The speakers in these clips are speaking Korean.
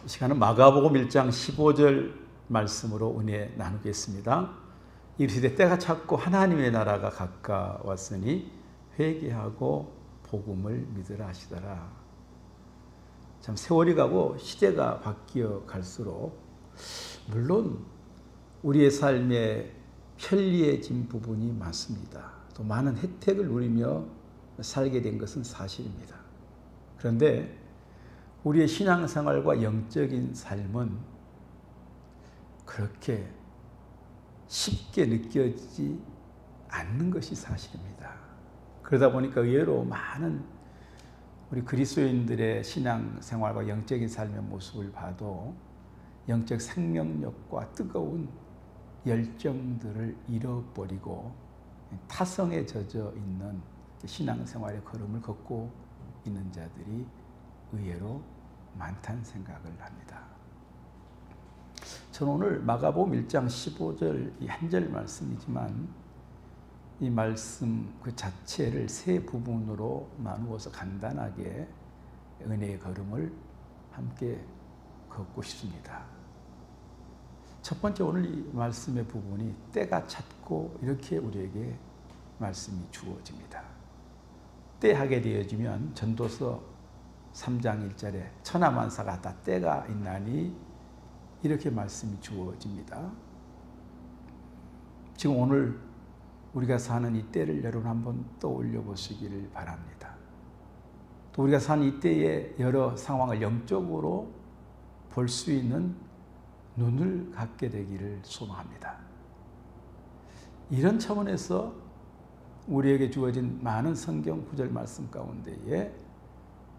이 시간은 마가복음 1장 15절 말씀으로 은혜 나누겠습니다. 이르시되 때가 찼고 하나님의 나라가 가까웠으니 회개하고 복음을 믿으라 하시더라. 참 세월이 가고 시대가 바뀌어 갈수록 물론 우리의 삶에 편리해진 부분이 많습니다. 또 많은 혜택을 누리며 살게 된 것은 사실입니다. 그런데 우리의 신앙생활과 영적인 삶은 그렇게 쉽게 느껴지지 않는 것이 사실입니다. 그러다 보니까 의외로 많은 우리 그리스도인들의 신앙생활과 영적인 삶의 모습을 봐도 영적 생명력과 뜨거운 열정들을 잃어버리고 타성에 젖어 있는 신앙생활의 걸음을 걷고 있는 자들이 의외로 많다는 생각을 합니다. 저는 오늘 마가복음 1장 15절 이 한 절 말씀이지만 이 말씀 그 자체를 세 부분으로 나누어서 간단하게 은혜의 걸음을 함께 걷고 싶습니다. 첫 번째 오늘 이 말씀의 부분이 때가 찼고 이렇게 우리에게 말씀이 주어집니다. 때 하게 되어지면 전도서 3장 1절에 천하만사가 다 때가 있나니 이렇게 말씀이 주어집니다. 지금 오늘 우리가 사는 이 때를 여러분 한번 떠올려 보시기를 바랍니다. 또 우리가 사는 이 때의 여러 상황을 영적으로 볼 수 있는 눈을 갖게 되기를 소망합니다. 이런 차원에서 우리에게 주어진 많은 성경 구절 말씀 가운데에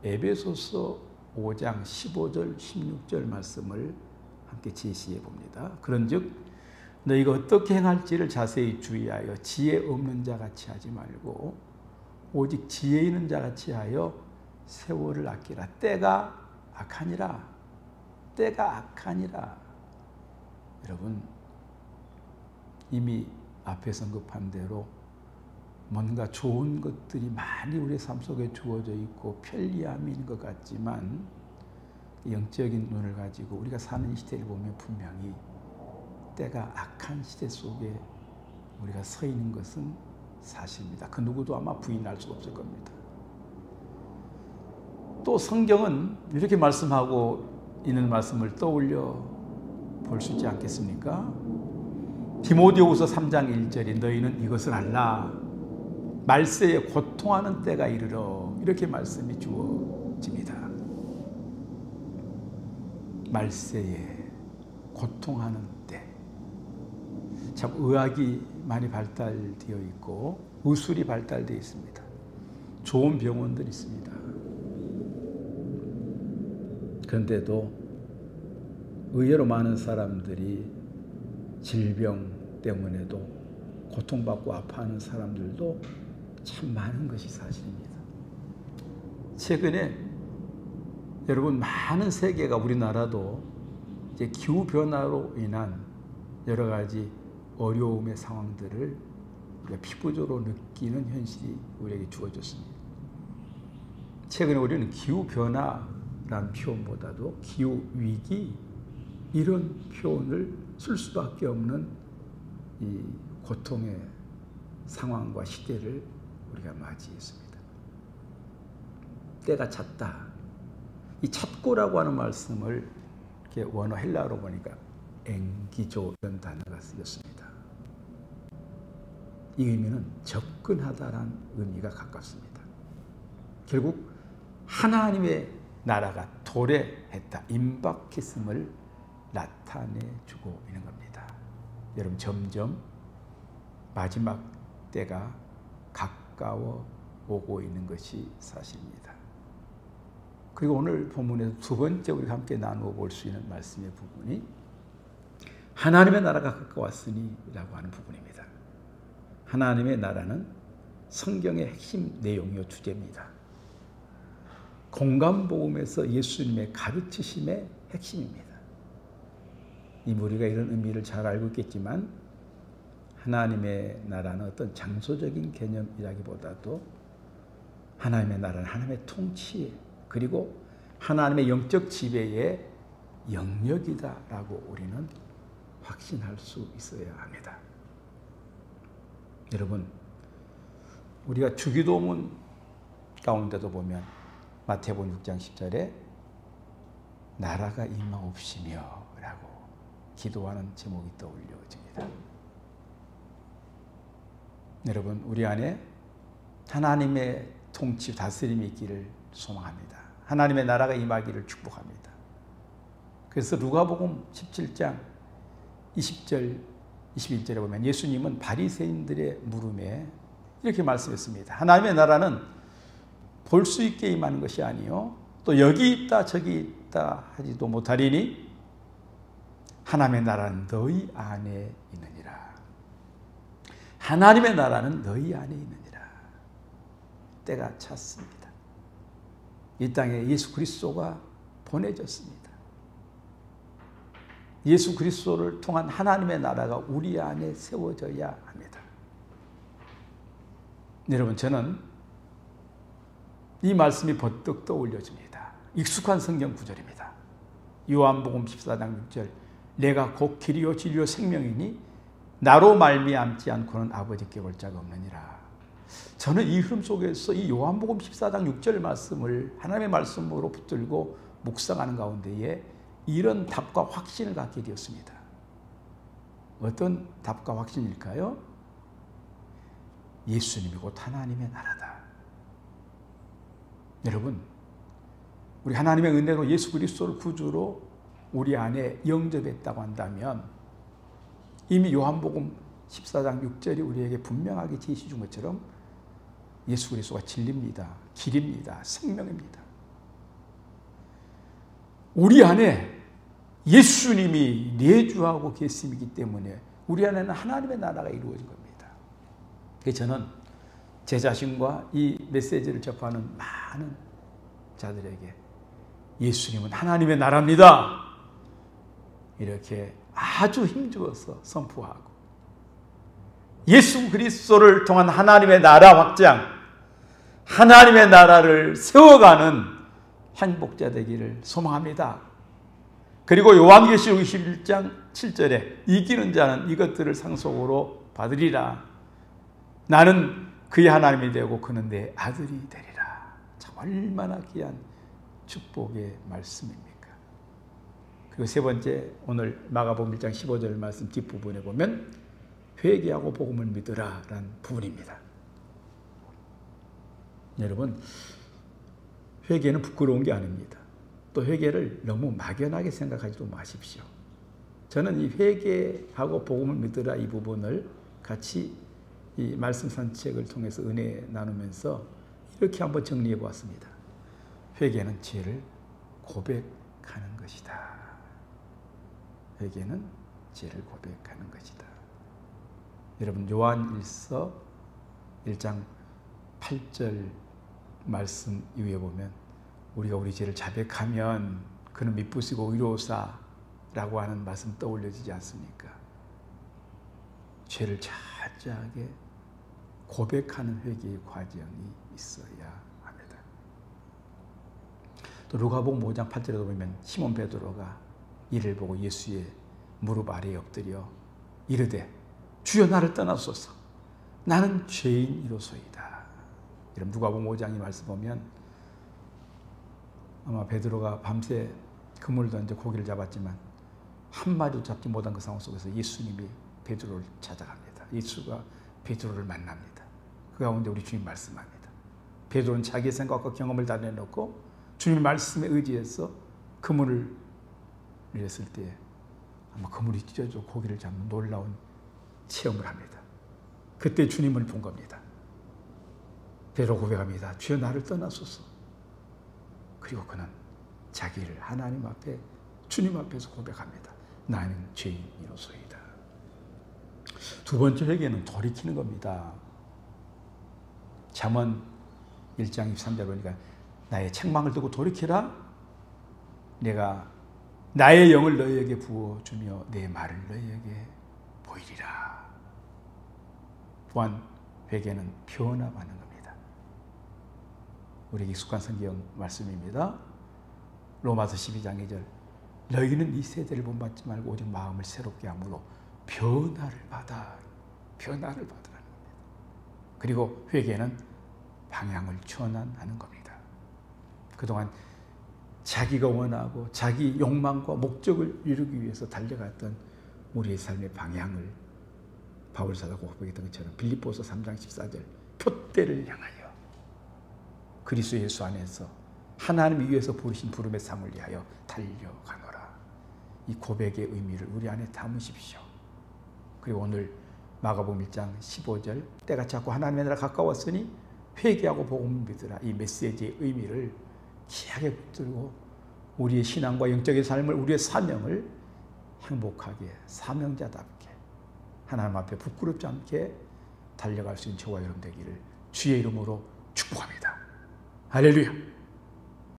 에베소서 5장 15절 16절 말씀을 함께 제시해 봅니다. 그런즉 너희가 어떻게 행할지를 자세히 주의하여 지혜 없는 자같이 하지 말고 오직 지혜 있는 자같이 하여 세월을 아끼라. 때가 악하니라. 때가 악하니라. 여러분 이미 앞에서 언급한 대로 뭔가 좋은 것들이 많이 우리의 삶 속에 주어져 있고 편리함인 것 같지만 영적인 눈을 가지고 우리가 사는 이 시대를 보면 분명히 때가 악한 시대 속에 우리가 서 있는 것은 사실입니다. 그 누구도 아마 부인할 수 없을 겁니다. 또 성경은 이렇게 말씀하고 있는 말씀을 떠올려 볼 수 있지 않겠습니까? 디모데후서 3장 1절이 너희는 이것을 알라. 말세에 고통하는 때가 이르러. 이렇게 말씀이 주어집니다. 말세에 고통하는 때. 참 의학이 많이 발달되어 있고 의술이 발달되어 있습니다. 좋은 병원들이 있습니다. 그런데도 의외로 많은 사람들이 질병 때문에도 고통받고 아파하는 사람들도 참 많은 것이 사실입니다. 최근에 여러분 많은 세계가 우리나라도 이제 기후 변화로 인한 여러 가지 어려움의 상황들을 우리가 피부적으로 느끼는 현실이 우리에게 주어졌습니다. 최근에 우리는 기후 변화라는 표현보다도 기후 위기 이런 표현을 쓸 수밖에 없는 이 고통의 상황과 시대를 우리가 맞이했습니다. 때가 찼다. 이 찼고라고 하는 말씀을 이렇게 원어 헬라어로 보니까 엥기조 이런 단어가 쓰였습니다. 이 의미는 접근하다라는 의미가 가깝습니다. 결국 하나님의 나라가 도래했다, 임박했음을 나타내주고 있는 겁니다. 여러분 점점 마지막 때가 가까워 오고 있는 것이 사실입니다. 그리고 오늘 본문에서 두 번째 우리가 함께 나누어 볼 수 있는 말씀의 부분이 하나님의 나라가 가까웠으니 라고 하는 부분입니다. 하나님의 나라는 성경의 핵심 내용이요 주제입니다. 공간복음에서 예수님의 가르치심의 핵심입니다. 이미 우리가 이런 의미를 잘 알고 있겠지만 하나님의 나라는 어떤 장소적인 개념이라기보다도 하나님의 나라는 하나님의 통치 그리고 하나님의 영적 지배의 영역이다라고 우리는 확신할 수 있어야 합니다. 여러분, 우리가 주기도문 가운데도 보면 마태복음 6장 10절에 나라가 임하옵시며 라고 기도하는 제목이 떠올려집니다. 여러분, 우리 안에 하나님의 통치, 다스림이 있기를 소망합니다. 하나님의 나라가 임하기를 축복합니다. 그래서 누가복음 17장 20절, 21절에 보면 예수님은 바리새인들의 물음에 이렇게 말씀했습니다. 하나님의 나라는 볼 수 있게 임하는 것이 아니요 또 여기 있다 저기 있다 하지도 못하리니 하나님의 나라는 너희 안에 있느니라. 하나님의 나라는 너희 안에 있느니라. 때가 찼습니다. 이 땅에 예수 그리스도가 보내졌습니다. 예수 그리스도를 통한 하나님의 나라가 우리 안에 세워져야 합니다. 여러분, 저는 이 말씀이 번뜩 떠올려집니다. 익숙한 성경 구절입니다. 요한복음 14장 6절 내가 곧 길이요 진리요 생명이니 나로 말미암지 않고는 아버지께 올 자가 없느니라. 저는 이 흐름 속에서 이 요한복음 14장 6절 말씀을 하나님의 말씀으로 붙들고 묵상하는 가운데에 이런 답과 확신을 갖게 되었습니다. 어떤 답과 확신일까요? 예수님이 곧 하나님의 나라다. 여러분, 우리 하나님의 은혜로 예수 그리스도를 구주로 우리 안에 영접했다고 한다면 이미 요한복음 14장 6절이 우리에게 분명하게 제시 준 것처럼 예수 그리스도가 진리입니다. 길입니다. 생명입니다. 우리 안에 예수님이 내주하고 계심이기 때문에 우리 안에는 하나님의 나라가 이루어진 겁니다. 그래서 저는 제 자신과 이 메시지를 접하는 많은 자들에게 예수님은 하나님의 나라입니다. 이렇게 아주 힘주어서 선포하고 예수 그리스도를 통한 하나님의 나라 확장, 하나님의 나라를 세워가는 행복자 되기를 소망합니다. 그리고 요한계시록 21장 7절에 이기는 자는 이것들을 상속으로 받으리라. 나는 그의 하나님이 되고 그는 내 아들이 되리라. 참 얼마나 귀한 축복의 말씀입니까? 그리고 세 번째, 오늘 마가복음 1장 15절 말씀 뒷부분에 보면 회개하고 복음을 믿으라 라는 부분입니다. 여러분, 회개는 부끄러운 게 아닙니다. 또 회개를 너무 막연하게 생각하지도 마십시오. 저는 이 회개하고 복음을 믿으라 이 부분을 같이 이 말씀 산책을 통해서 은혜 나누면서 이렇게 한번 정리해 보았습니다. 회개는 죄를 고백하는 것이다. 회개는 죄를 고백하는 것이다. 여러분, 요한일서 1장 8절 말씀 이후에 보면 우리가 우리 죄를 자백하면 그는 미쁘시고 의로우사라고 하는 말씀 떠올려지지 않습니까? 죄를 철저하게 고백하는 회개의 과정이 있어야 합니다. 또 누가복음 5장 8절에도 보면 시몬 베드로가 이를 보고 예수의 무릎 아래에 엎드려 이르되 주여 나를 떠나소서 나는 죄인이로소이다. 이런 누가복음 5장의 말씀 보면 아마 베드로가 밤새 그물을 던져 고기를 잡았지만 한 마리도 잡지 못한 그 상황 속에서 예수님이 베드로를 찾아갑니다. 예수가 베드로를 만납니다. 그 가운데 우리 주님 말씀합니다. 베드로는 자기의 생각과 경험을 다 내놓고 주님의 말씀에 의지해서 그물을 내렸을 때 아마 그물이 찢어져 고기를 잡는 놀라운 체험을 합니다. 그때 주님을 본 겁니다. 베드로 고백합니다. 주여 나를 떠나소서. 그리고 그는 자기를 하나님 앞에 주님 앞에서 고백합니다. 나는 죄인이로소이다. 두 번째 회개는 돌이키는 겁니다. 잠언 1장 23절 보니까 나의 책망을 두고 돌이키라. 내가 나의 영을 너희에게 부어주며 내 말을 너희에게 보이리라. 또한 회개는 변화하는 겁니다. 우리 익숙한 성경 말씀입니다. 로마서 12장 2절 너희는 이 세대를 본받지 말고 오직 마음을 새롭게 함으로 변화를 받으라는 겁니다. 그리고 회개는 방향을 전환하는 겁니다. 그동안 자기가 원하고 자기 욕망과 목적을 이루기 위해서 달려갔던 우리의 삶의 방향을 바울 사도가 고백했던 것처럼 빌립보서 3장 14절 표대를 향하여 그리스도 예수 안에서 하나님이 위해서 부르신 부름의 상을 위하여 달려가노라. 이 고백의 의미를 우리 안에 담으십시오. 그리고 오늘 마가복음 1장 15절 때가 찼고 하나님의 나라가 가까웠으니 회개하고 복음을 믿으라. 이 메시지의 의미를 귀하게 붙들고 우리의 신앙과 영적인 삶을, 우리의 사명을 행복하게 사명자답게 하나님 앞에 부끄럽지 않게 달려갈 수 있는 저와 여러분 되기를 주의 이름으로 축복합니다. 할렐루야.